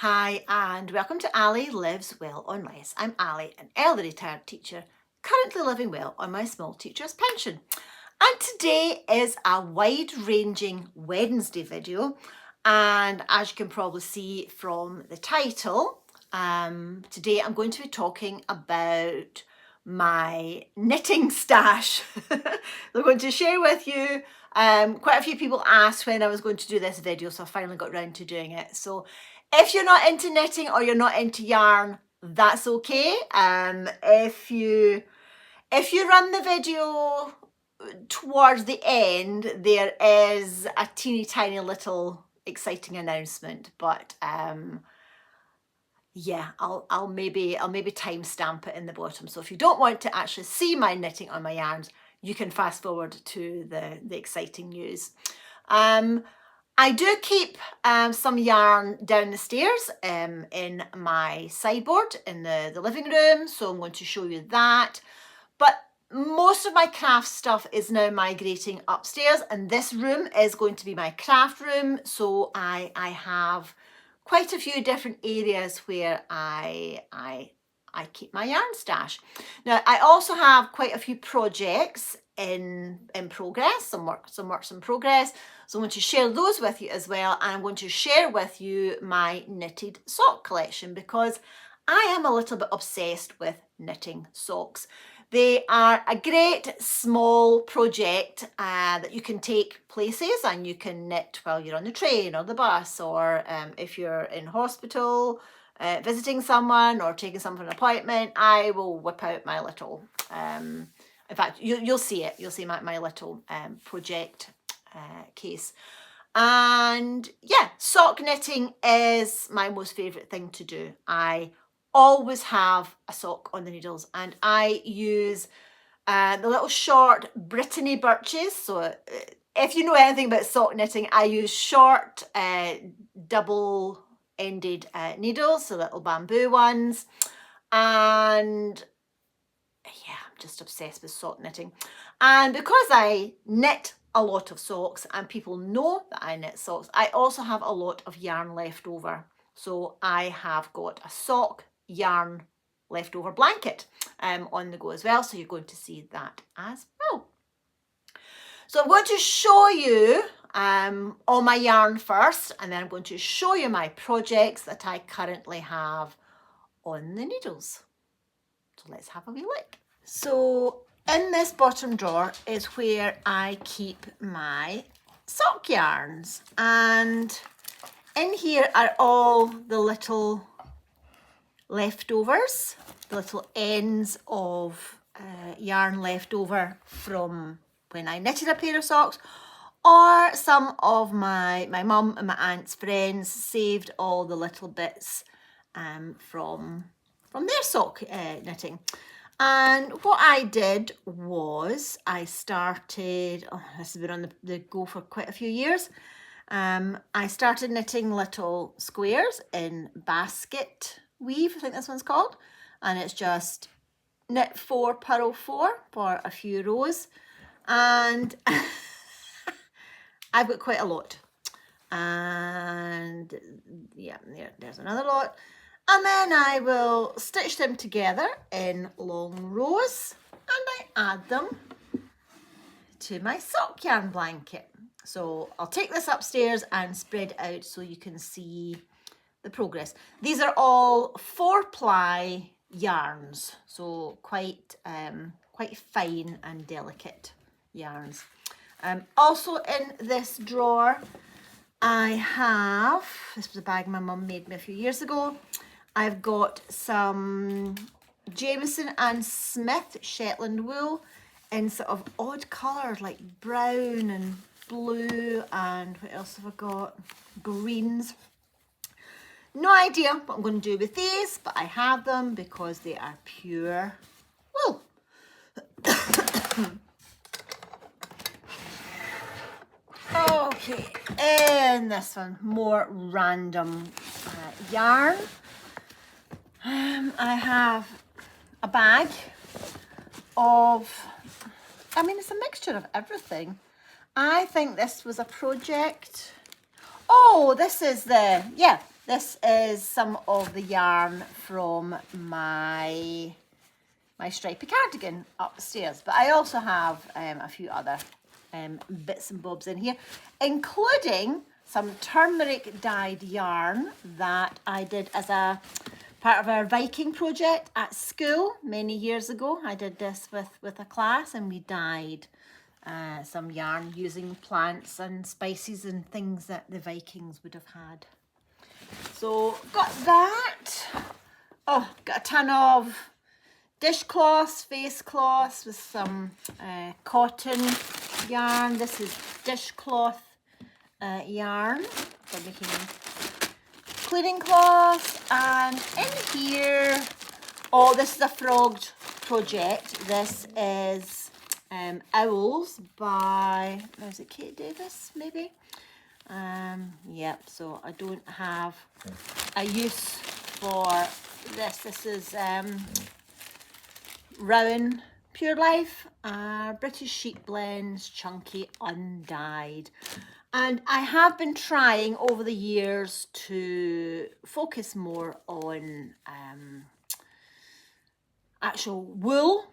Hi and welcome to Ali Lives Well on Less. I'm Ali, an early retired teacher, currently living well on my small teacher's pension. And today is a wide-ranging Wednesday video, and as you can probably see from the title, today I'm going to be talking about my knitting stash. I'm going to share with you. Quite a few people asked when I was going to do this video, so I finally got around to doing it. So if you're not into knitting or you're not into yarn, that's okay. If you run the video towards the end, there is a teeny tiny little exciting announcement, but yeah, I'll maybe timestamp it in the bottom. So if you don't want to actually see my knitting on my yarns, you can fast forward to the exciting news. I do keep some yarn down the stairs in my sideboard in the living room, so I'm going to show you that. But most of my craft stuff is now migrating upstairs, and this room is going to be my craft room, so I have quite a few different areas where I keep my yarn stash. Now, I also have quite a few projects in progress, some works in progress. So I'm going to share those with you as well, and I'm going to share with you my knitted sock collection because I am a little bit obsessed with knitting socks. They are a great small project that you can take places, and you can knit while you're on the train or the bus, or if you're in hospital, visiting someone or taking someone for an appointment. I will whip out my little, in fact, you'll see it. You'll see my little project case. And yeah, sock knitting is my most favourite thing to do. I always have a sock on the needles, and I use the little short Brittany Birches. So if you know anything about sock knitting, I use short double-ended needles, so little bamboo ones. And yeah, I'm just obsessed with sock knitting. And because I knit a lot of socks and people know that I knit socks, I also have a lot of yarn left over. So I have got a sock yarn leftover blanket on the go as well. So you're going to see that as well. So I'm going to show you all my yarn first, and then I'm going to show you my projects that I currently have on the needles. So let's have a wee look. So in this bottom drawer is where I keep my sock yarns, and in here are all the little leftovers, the little ends of yarn left over from when I knitted a pair of socks, or some of my mum and my aunt's friends saved all the little bits from their sock knitting. And what I did was I started, this has been on the go for quite a few years. I started knitting little squares in basket weave, I think this one's called. And it's just knit 4, purl 4 for a few rows. And I've got quite a lot. And yeah, there's another lot. And then I will stitch them together in long rows, and I add them to my sock yarn blanket. So I'll take this upstairs and spread it out so you can see the progress. These are all 4-ply yarns, so quite fine and delicate yarns. Also in this drawer, I have, this was a bag my mum made me a few years ago. I've got some Jameson and Smith Shetland wool in sort of odd colours like brown and blue, and what else have I got? Greens. No idea what I'm going to do with these, but I have them because they are pure wool. Okay, and this one, more random yarn. I have a bag of, it's a mixture of everything. I think this was a project. Oh, this is This is some of the yarn from my stripy cardigan upstairs, but I also have a few other bits and bobs in here, including some turmeric dyed yarn that I did as a part of our Viking project at school many years ago. I did this with a class, and we dyed some yarn using plants and spices and things that the Vikings would have had. So got that. Oh, got a ton of dishcloths, face cloths with some cotton yarn. This is dishcloth yarn for making cleaning cloths. And in here, oh, this is a frogged project. This is Owls by, is it Kate Davis maybe? Yep, so I don't have a use for this. This is Rowan Pure Life, British Sheep Blends, chunky, undyed. And I have been trying over the years to focus more on actual wool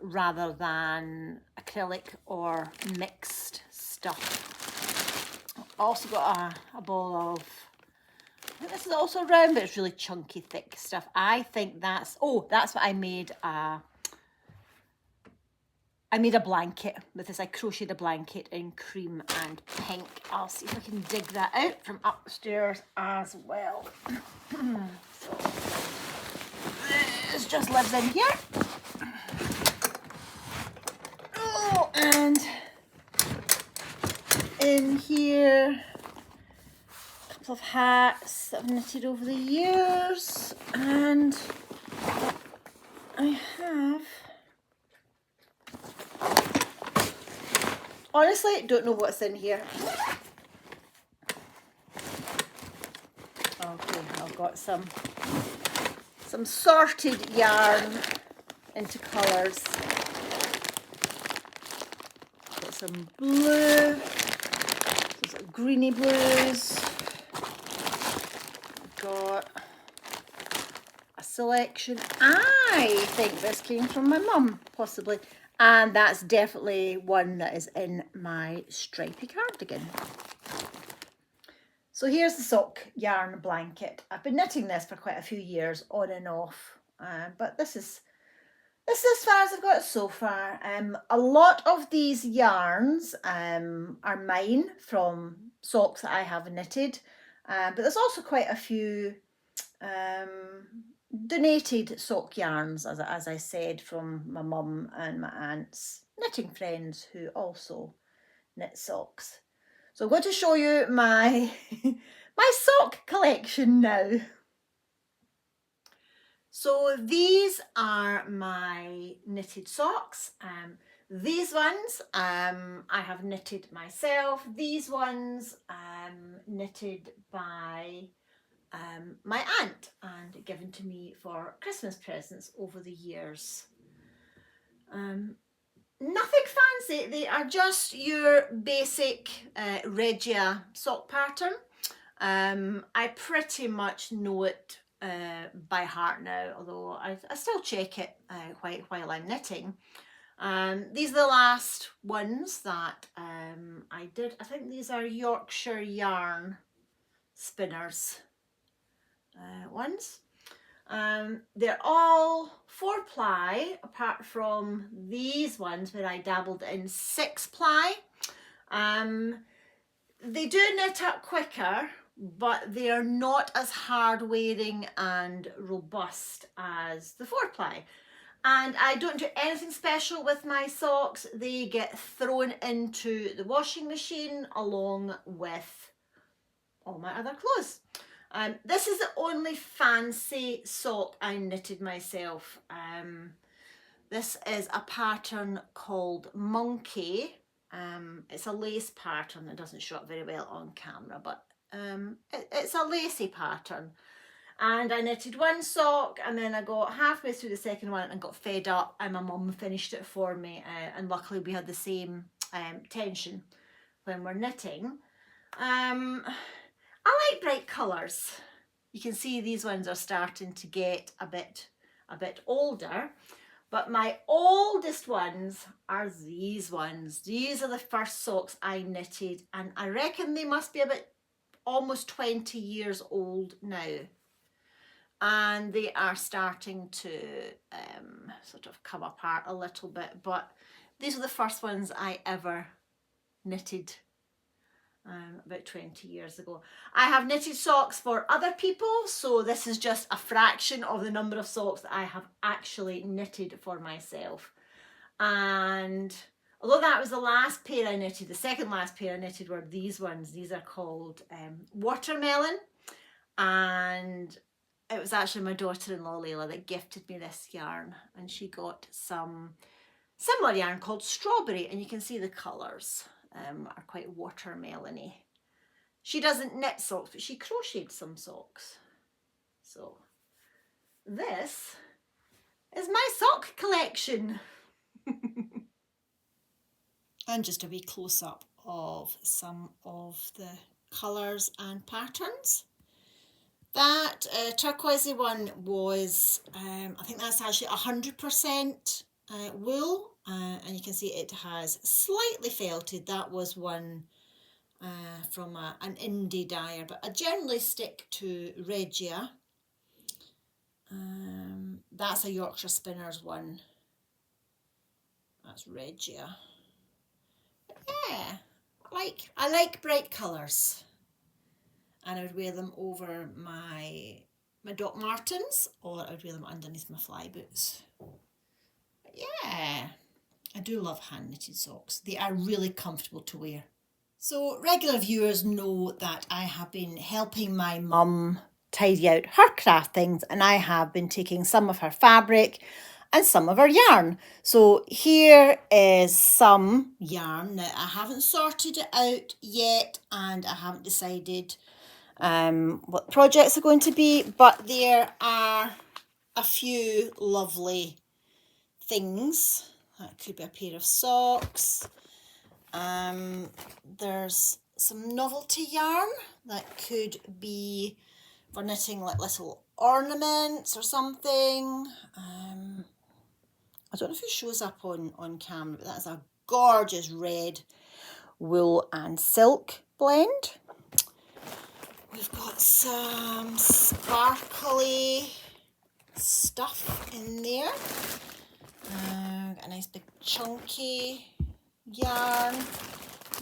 rather than acrylic or mixed stuff. Also got a ball of, I think this is also round, but it's really chunky, thick stuff. I think that's, oh, that's what I made. I made a blanket with this. I crocheted a blanket in cream and pink. I'll see if I can dig that out from upstairs as well. So this just lives in here. Oh, and in here, a couple of hats that I've knitted over the years, and I have, honestly, don't know what's in here. Okay, I've got some sorted yarn into colours. Got some blue, some greeny blues. Got a selection. I think this came from my mum, possibly. And that's definitely one that is in my stripy cardigan. So here's the sock yarn blanket. I've been knitting this for quite a few years, on and off. But this is as far as I've got so far. A lot of these yarns are mine from socks that I have knitted. But there's also quite a few donated sock yarns, as I said, from my mum and my aunt's knitting friends who also knit socks. So I'm going to show you my my sock collection now. So these are my knitted socks. These ones I have knitted myself. These ones knitted by my aunt and given to me for Christmas presents over the years. Nothing fancy, they are just your basic Regia sock pattern. I pretty much know it by heart now, although I still check it while I'm knitting. These are the last ones that I did. I think these are Yorkshire yarn spinners ones. They're all 4-ply apart from these ones where I dabbled in 6-ply. They do knit up quicker, but they are not as hard wearing and robust as the 4-ply. And I don't do anything special with my socks. They get thrown into the washing machine along with all my other clothes. This is the only fancy sock I knitted myself. This is a pattern called Monkey. It's a lace pattern. It doesn't show up very well on camera, but it's a lacy pattern. And I knitted one sock, and then I got halfway through the second one and got fed up, and my mum finished it for me. And luckily we had the same tension when we're knitting. I like bright colours. You can see these ones are starting to get a bit older. But my oldest ones are these ones. These are the first socks I knitted, and I reckon they must be about almost 20 years old now. And they are starting to sort of come apart a little bit, but these are the first ones I ever knitted. About 20 years ago. I have knitted socks for other people, so this is just a fraction of the number of socks that I have actually knitted for myself. And although that was the last pair I knitted, the second last pair I knitted were these ones. These are called Watermelon, and it was actually my daughter-in-law Layla that gifted me this yarn, and she got some similar yarn called Strawberry, and you can see the colours are quite watermelony. She doesn't knit socks, but she crocheted some socks. So this is my sock collection. And just a wee close-up of some of the colours and patterns. That turquoisey one was, I think that's actually 100% wool, and you can see it has slightly felted. That was one from an indie dyer, but I generally stick to Regia. That's a Yorkshire Spinners one. That's Regia. But yeah, I like bright colours, and I would wear them over my Doc Martens, or I would wear them underneath my fly boots. But yeah, I do love hand knitted socks. They are really comfortable to wear. So regular viewers know that I have been helping my mum tidy out her craft things, and I have been taking some of her fabric and some of her yarn. So here is some yarn. Now I haven't sorted it out yet, and I haven't decided what projects are going to be, but there are a few lovely things. That could be a pair of socks. There's some novelty yarn that could be for knitting like little ornaments or something. I don't know if it shows up on camera, but that's a gorgeous red wool and silk blend. We've got some sparkly stuff in there. Got a nice big chunky yarn,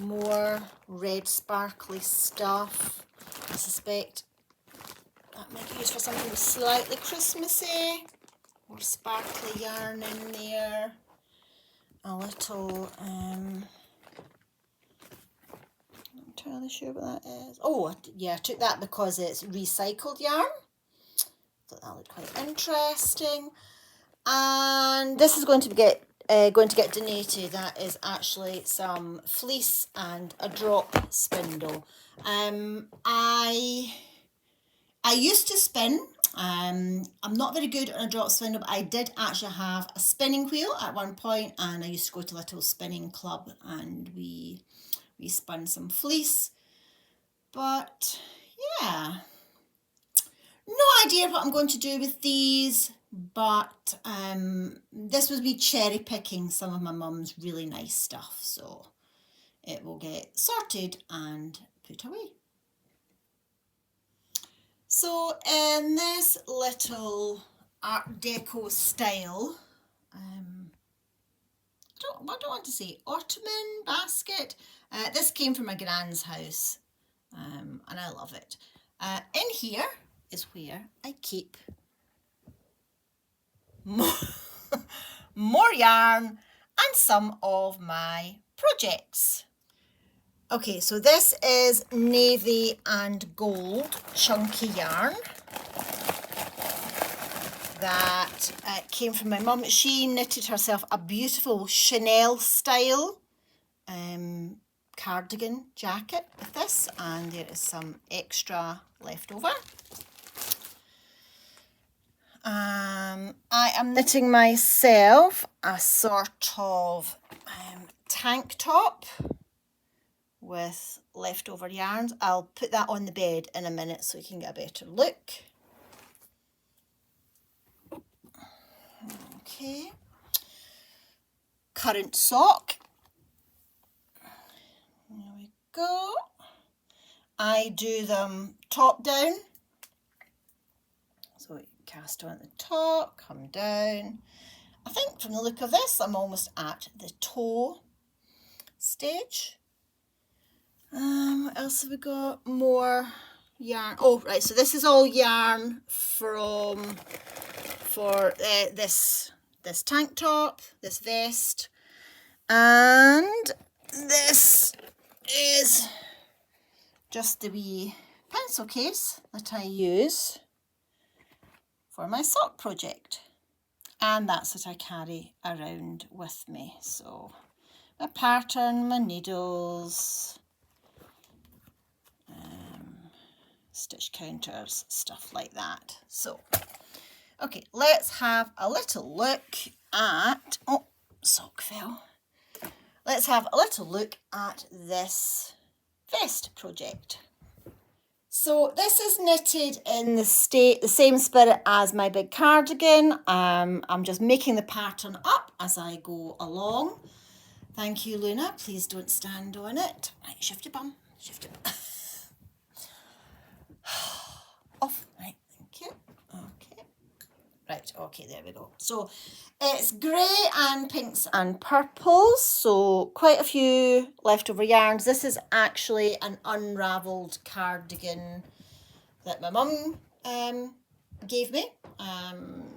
more red sparkly stuff. I suspect that might be used for something slightly Christmassy. More sparkly yarn in there. A little, I'm not entirely sure what that is. Oh, yeah, I took that because it's recycled yarn. Thought that looked quite interesting. And this is going to get donated. That is actually some fleece and a drop spindle. I used to spin. I'm not very good on a drop spindle, but I did actually have a spinning wheel at one point, and I used to go to a little spinning club, and we spun some fleece. But yeah, no idea what I'm going to do with these, but this was me cherry picking some of my mum's really nice stuff, so it will get sorted and put away. So in this little Art Deco style, I don't want to say ottoman basket. This came from my gran's house, and I love it. In here is where I keep more yarn and some of my projects. Okay, so this is navy and gold chunky yarn that came from my mum. She knitted herself a beautiful Chanel style cardigan jacket with this, and there is some extra left over. I am knitting myself a sort of tank top with leftover yarns. I'll put that on the bed in a minute so you can get a better look. Okay. Currant sock. There we go. I do them top down. So you cast on at the top, come down. I think from the look of this, I'm almost at the toe stage. What else have we got? More yarn. Oh, right, so this is all yarn for this tank top, this vest, and this is just the wee pencil case that I use for my sock project, and that's what I carry around with me. So my pattern, my needles, stitch counters, stuff like that. So okay, let's have a little look at, oh, sock fell. Let's have a little look at this vest project. So this is knitted in the same spirit as my big cardigan. I'm just making the pattern up as I go along. Thank you, Luna. Please don't stand on it. Right, shift your bum. Shift your bum. Off. Right, thank you. Okay. Right, okay, there we go. So it's grey and pinks and purples, so quite a few leftover yarns. This is actually an unravelled cardigan that my mum gave me.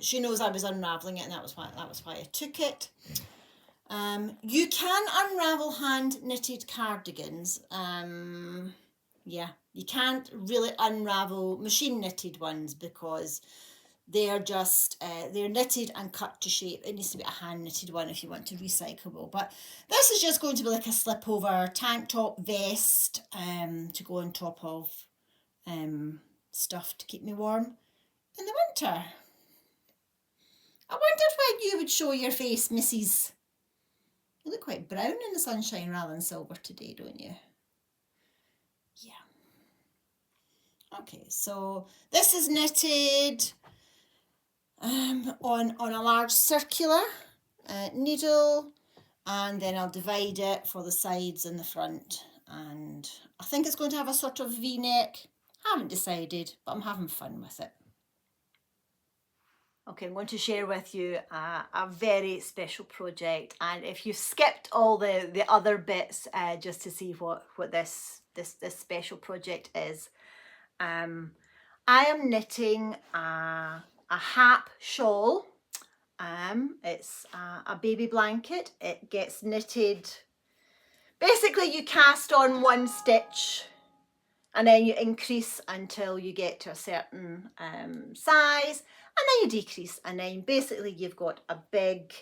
She knows I was unravelling it, and that was why I took it. You can unravel hand knitted cardigans. Yeah, you can't really unravel machine knitted ones because they're just, they're knitted and cut to shape. It needs to be a hand knitted one if you want to recyclable. But this is just going to be like a slip over tank top vest to go on top of stuff to keep me warm in the winter. I wondered when you would show your face, Mrs. You look quite brown in the sunshine rather than silver today, don't you? Yeah. Okay, so this is knitted on a large circular needle, and then I'll divide it for the sides and the front, and I think it's going to have a sort of V-neck. Haven't decided, but I'm having fun with it. Okay, I'm going to share with you a very special project, and if you skipped all the other bits just to see what this special project is, I am knitting a Hap shawl. It's a baby blanket. It gets knitted. Basically, you cast on one stitch and then you increase until you get to a certain size, and then you decrease, and then basically you've got a big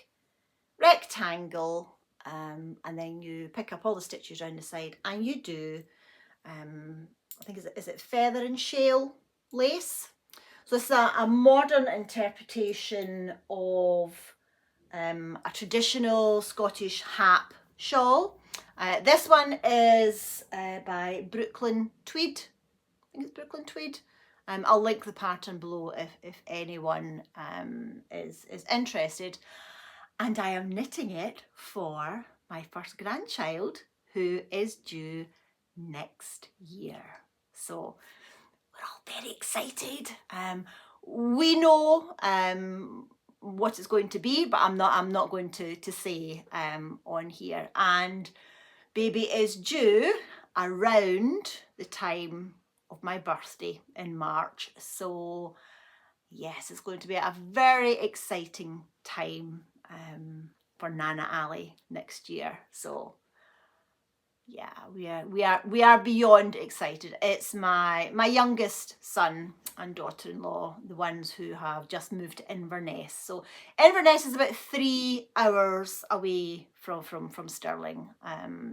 rectangle, and then you pick up all the stitches around the side and you do, I think is it feather and shale lace. So it's a modern interpretation of a traditional Scottish Hap shawl. This one is by Brooklyn Tweed. I think it's Brooklyn Tweed. I'll link the pattern below if anyone is interested. And I am knitting it for my first grandchild, who is due next year. So we're all very excited. We know what it's going to be, but I'm not going to say on here. And baby is due around the time of my birthday in March. So yes, it's going to be a very exciting time for Nana Ali next year. So yeah, we are beyond excited. It's my youngest son and daughter-in-law, the ones who have just moved to Inverness. So Inverness is about 3 hours away from Stirling,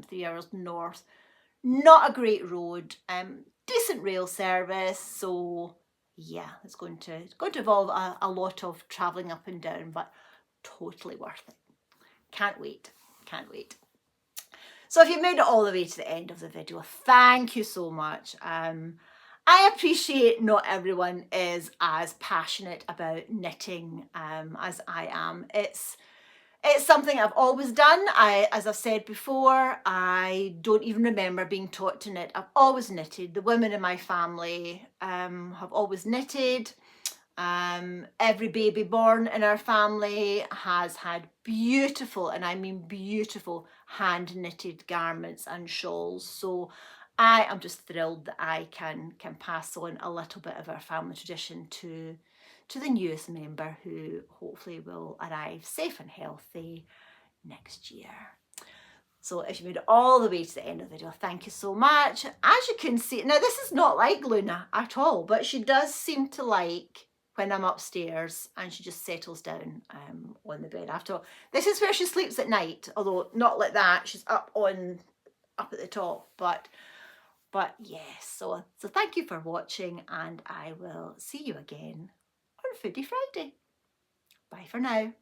3 hours north. Not a great road, decent rail service. So yeah, it's going to involve a lot of travelling up and down, but totally worth it. Can't wait. So if you've made it all the way to the end of the video, thank you so much. I appreciate not everyone is as passionate about knitting as I am. It's something I've always done. As I've said before, I don't even remember being taught to knit. I've always knitted. The women in my family have always knitted. Every baby born in our family has had beautiful, and I mean beautiful, hand knitted garments and shawls. So I am just thrilled that I can pass on a little bit of our family tradition to the newest member, who hopefully will arrive safe and healthy next year. So if you made it all the way to the end of the video, thank you so much. As you can see, now this is not like Luna at all, but she does seem to like when I'm upstairs, and she just settles down on the bed. After all, this is where she sleeps at night, although not like that. She's up at the top, but yes. So thank you for watching, and I will see you again on Foodie Friday. Bye for now.